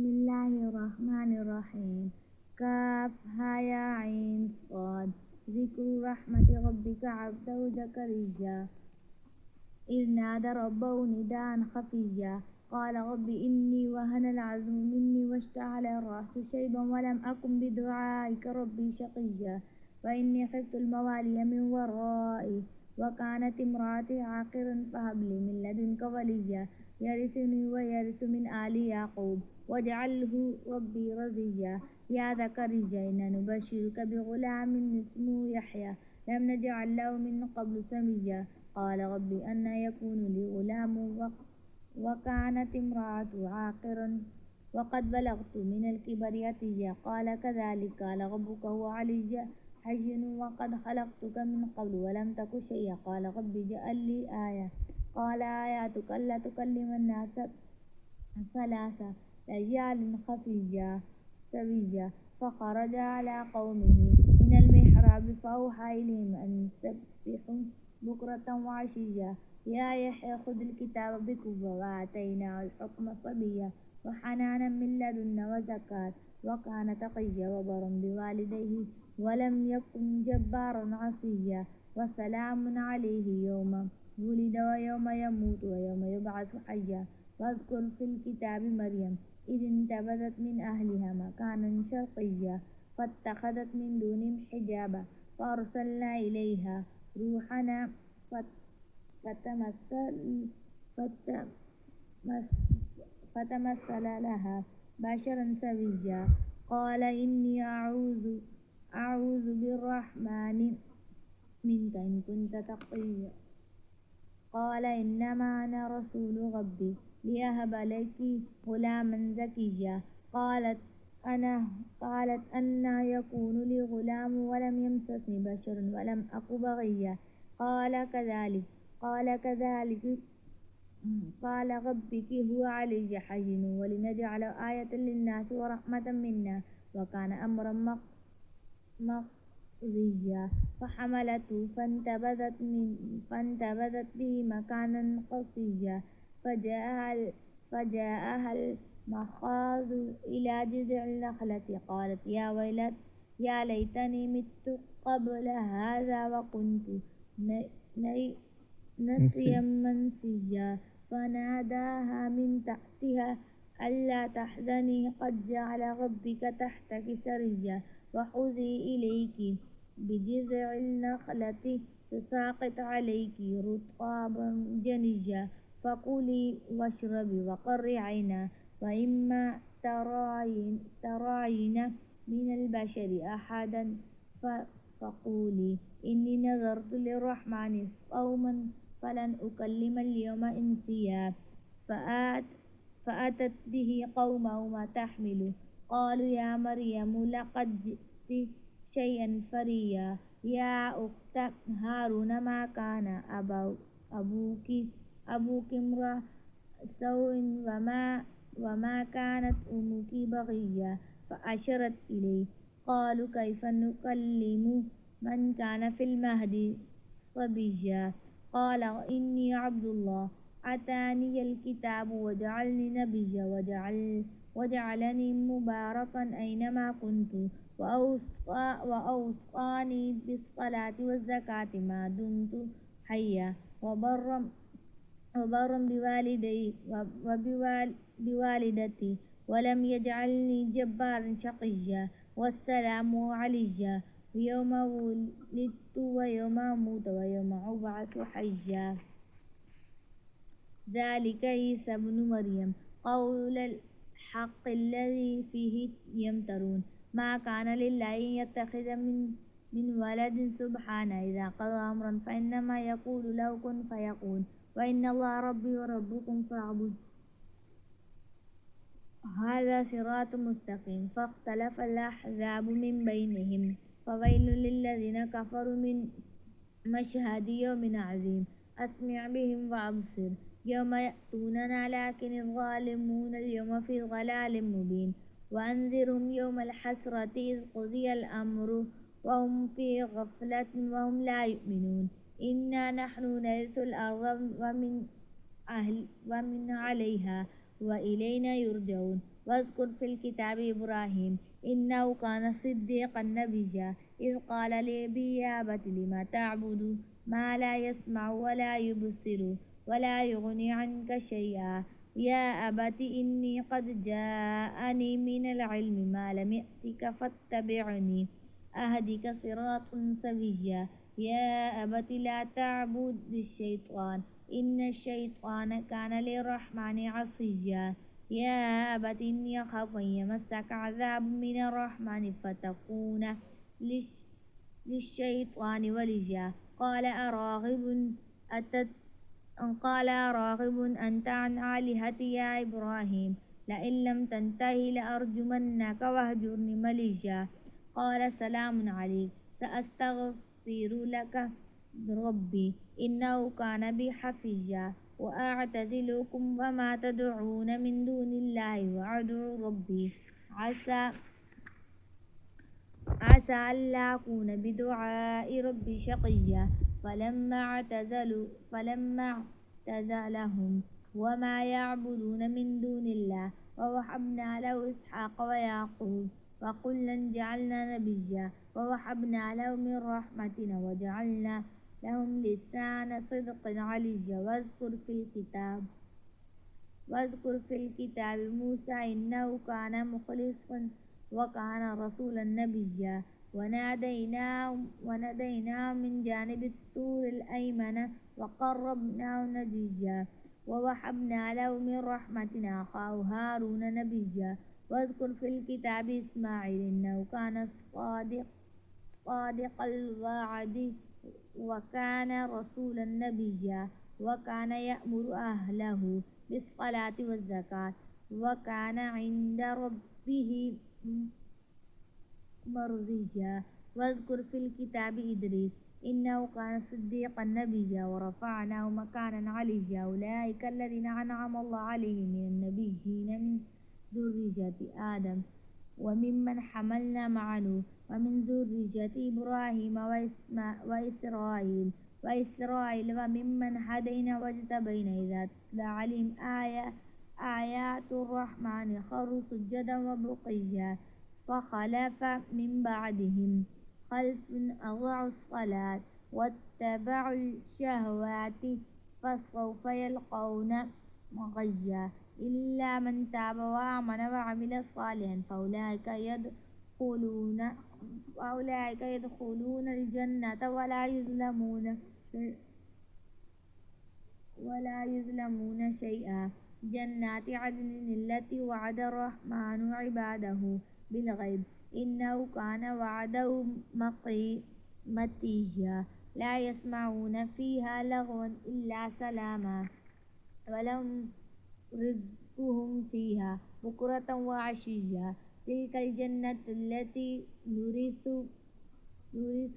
بسم الله الرحمن الرحيم. كافها يا عين صاد. ذكر رحمة ربك عبده زكريا إذ نادى ربه نداء خفيا قال رب إني وهن العظم مني واشتعل الرأس شيبا ولم أكن بدعائك ربي شقيا وإني خفت الموالي من ورائي وكانت امرأتي عاقرا فهب لي من لدنك وليا يرثني ويرث من آل يعقوب واجعله ربي رضيا يا زكريا إنا نبشرك بغلام اسمه يحيى لم نجعل له من قبل سميا قال رب أنى يكون لي غلام وكانت امرأتي عاقرا وقد بلغت من الكبر عتيا قال كذلك قال ربك هو علي حين وقد خلقتك من قبل ولم تك شيئا قال رب اجعل لي آية قال آياتك ألا تكلم الناس ثلاثة ليال خفيا سويا فخرج على قومه من المحراب فأوحى إليهم أن سبحوا بكرة وعشيا يا يحيى خذ الكتاب بقوة وآتيناه الحكم صبيا وحنانا من لدنا وزكاة وكان تقيا وبرا بوالديه ولم يكن جبارا عصيا وسلام عليه يوم ولد ويوم يموت ويوم يبعث حيا واذكر في الكتاب مريم إذ انتبذت من أهلها مكانا شرقيا فاتخذت من دونهم حجابا فأرسلنا إليها روحنا فتمثل, فتمثل لها بشرا سويا قال إني أعوذ بالرحمن منك إن كنت تقيا قال إنما أنا رسول ربي لأهب لك غلاما زكيا قالت أنى يكون لي غلام ولم يمسسني بشر ولم أك بغيا قال كذلك قال ربك هو علي حين ولنجعل آية للناس ورحمة منا وكان أمرا مقضيا فحملته فانتبذت به مكانا قصيا فجاءها المخاض إلى جذع النخلة قالت يا ليتني مت قبل هذا وكنت نسيا منسيا فناداها من تحتها ألا تحزني قد جعل ربك تحتك سريا وخذي إليك بجذع النخلة تساقط عليك رطبا جنيا فكلي واشربي وقري عينا وإما تراين من البشر أحدا فقولي إني نذرت للرحمن صوما فلن أكلم اليوم إنسيا فأتت به قومهما تحمله قالوا يا مريم لقد جئت شيئا فريا يا أخت هارون ما كان أبوك امرأ سوء وما كانت أمك بغيا فأشرت إليه قالوا كيف نكلم من كان في المهد صبيا قال إني عبد الله آتاني الكتاب وجعلني نبيا وجعلني مباركا أينما كنت وأوصاني بالصلاة والزكاة ما دمت حيا وبرا بوالدتي ولم يجعلني جبارا شقيا والسلام علي يوم ولدت ويوم أموت ويوم أبعث حيا ذلك عيسى ابن مريم قول الحق الذي فيه يمترون ما كان لله أن يتخذ من ولد سبحانه إذا قضى أمرا فإنما يقول له كن فيكون وإن الله ربي وربكم فاعبد هذا صراط مستقيم فاختلف الأحزاب من بينهم فويل للذين كفروا من مشهد يوم عظيم أسمع بهم وأبصر يوم يأتوننا لكن الظالمون اليوم في ضلال مبين وأنذرهم يوم الحسرة إذ قضي الأمر وهم في غفلة وهم لا يؤمنون إنا نحن نرث الأرض ومن عليها وإلينا يرجعون واذكر في الكتاب إبراهيم إنه كان صديقا نبيا إذ قال لأبيه يا أبت لم تعبد ما لا يسمع ولا يبصر ولا يغني عنك شيئا يا أبت إني قد جاءني من العلم ما لم يأتك فاتبعني أهدك صراطا سويا يا أبت لا تعبد الشيطان إن الشيطان كان للرحمن عصيا يا أبت إني أخاف أن يمسك عذاب من الرحمن فتكون للشيطان وليا قال أراغب أنت عن آلهتي يا إبراهيم لئن لم تنته لأرجمنك واهجرني مليا قال سلام عليك سأستغفر لك ربي إنه كان بي حفيا وأعتزلكم وما تدعون من دون الله وأدعو ربي عسى ألا أكون بدعاء ربي شقيا فلما اعتزلهم وما يعبدون من دون الله ووهبنا له إسحاق ويعقوب وكلا جعلنا نبيا ووهبنا له من رحمتنا وجعلنا لهم لسان صدق عليا واذكر في الكتاب موسى إنه كان مخلصا وكان رسولا نبيا وناديناه من جانب الطور الأيمن وقربناه نجيا ووهبنا له من رحمتنا أخاه هارون نبيا واذكر في الكتاب إسماعيل إنه كان صادق الوعد وكان رسولا نبيا وكان يأمر أهله بالصلاة والزكاة وكان عند ربه مرضيا واذكر في الكتاب إدريس إنه كان صديقا نبيا ورفعناه مكانا عليا أولئك الذين أنعم الله عليهم من النبيين من ذرية آدم وممن حملنا مع نوح ومن ذرية إبراهيم وإسرائيل وممن هدينا واجتبينا إذا تتلى عليهم آيات الرحمن خروا سجدا وبقيا فخلف من بعدهم خلف أضاعوا الصلاة واتبعوا الشهوات فسوف يلقون غيا إلا من تاب وآمن وعمل صالحا فأولئك يدخلون الجنة ولا يظلمون شيئا جنات عدن التي وعد الرحمن عباده بالغيب إنه كان وعده متيا لا يسمعون فيها لغوا إلا سلاما ولهم رزقهم فيها بكرة وعشيا تلك الجنة التي نورث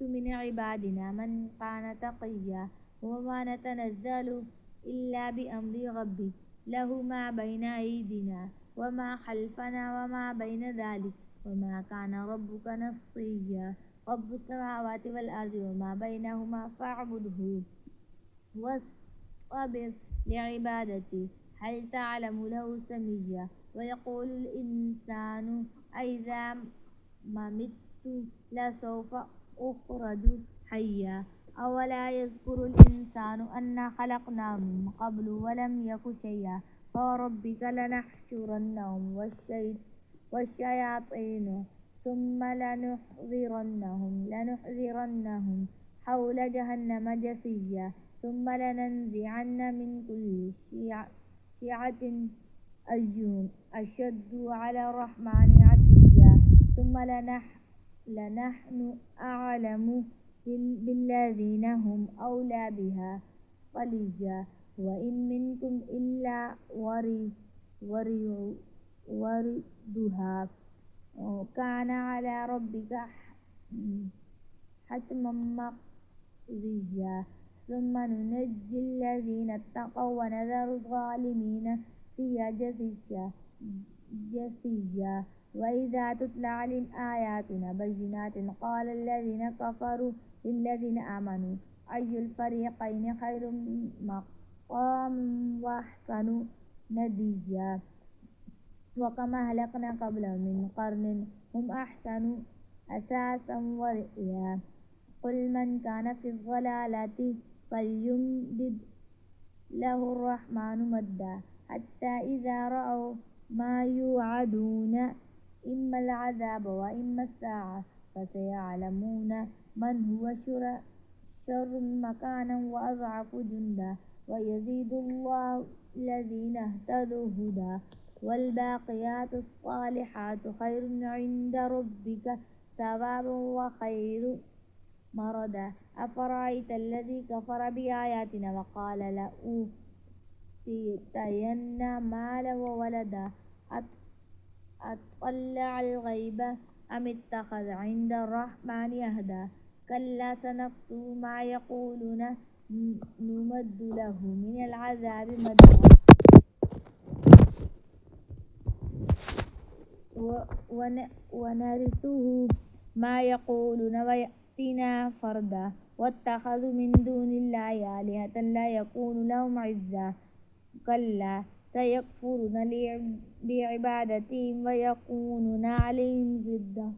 من عبادنا من كان تقيا وما نتنزل إلا بأمر ربك له ما بين أيدينا وما خلفنا وما بين ذلك وما كان ربك نسيا رب السماوات والأرض وما بينهما فاعبده واصطبر لعبادتي هل تعلم له سميا ويقول الإنسان أإذا ما مت لسوف أخرج حيا أولا يذكر الإنسان أنا خلقناه من قبل ولم يك شيئا فوربك لنحشرنهم والشياطين ثم لنحضرنهم حول جهنم جثيا ثم لننزعن من كل شيعة أيهم أشد على الرحمن عتيا ثم لنحن أعلم بالذين هم أولى بها صليا وإن منكم إلا وردها كان على ربك حتما مقضيا ثم ننجي الذين اتقوا ونذر الظالمين فيها جثيا وإذا تتلى عليهم آياتنا بينات قال الذين كفروا للذين آمنوا أي الفريقين خير مقام وأحسن نديا وكما أهلكنا قبلهم من قرن هم أحسن أثاثا ورئيا قل من كان في الضلالة فليمدد له الرحمن مدا حتى إذا رأوا ما يوعدون إما العذاب وإما الساعة فسيعلمون من هو شر مكانا وأضعف جندا ويزيد الله الذين اهتدوا هدى والباقيات الصالحات خير عند ربك ثوابا وخير مردا أفرأيت الذي كفر بآياتنا وقال لأوتين مالا وولدا أطلع الغيب أم اتخذ عند الرحمن عهدا كلا سنكتب ما يقولون نمد له من العذاب مدا ونرثه ما يقولون ويأتنا فردا واتخذوا من دون الله آلهة لا يكون لهم عزا كلا سيكفرون بعبادتهم ويكونون عليهم ضدا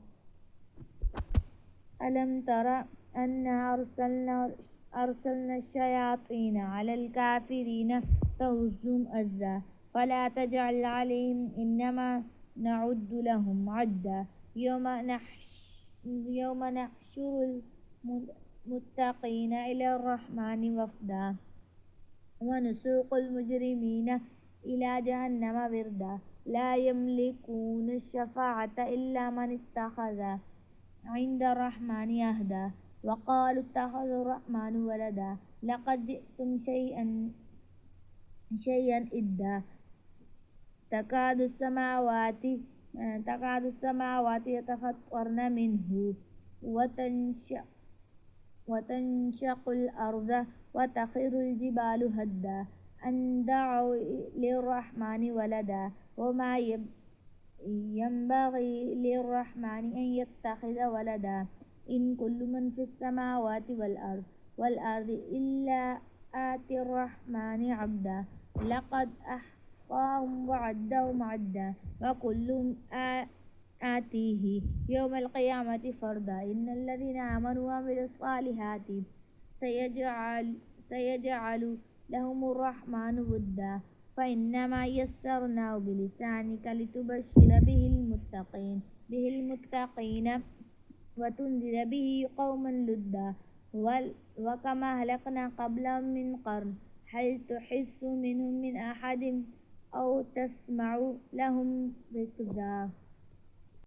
ألم تر أنا أرسلنا الشياطين على الكافرين تؤزهم أزا فلا تجعل عليهم إنما نعد لهم عدا يوم نحشر المتقين إلى الرحمن وفدا ونسوق المجرمين إلى جهنم وردا لا يملكون الشفاعة إلا من اتخذ عند الرحمن عهدا وقالوا اتخذ الرحمن ولدا لقد جئتم شيئا إدا تكاد السماوات يتفطرن منه وتنشق الأرض وتخر الجبال هدا أن دعوا للرحمن ولدا وما ينبغي للرحمن أن يتخذ ولدا إن كل من في السماوات والأرض إلا آتي الرحمن عبدا لقد أحصاهم وعدهم عدا وكلهم آتيه يوم القيامة فردا إن الذين آمنوا وعملوا الصالحات سيجعل لهم الرحمن ودا فإنما يسرناه بلسانك لتبشر به المتقين وتنذر به قوما لدا وكما أهلكنا قبلهم من قرن هل تحس منهم من أحد أو تسمع لهم ركزا.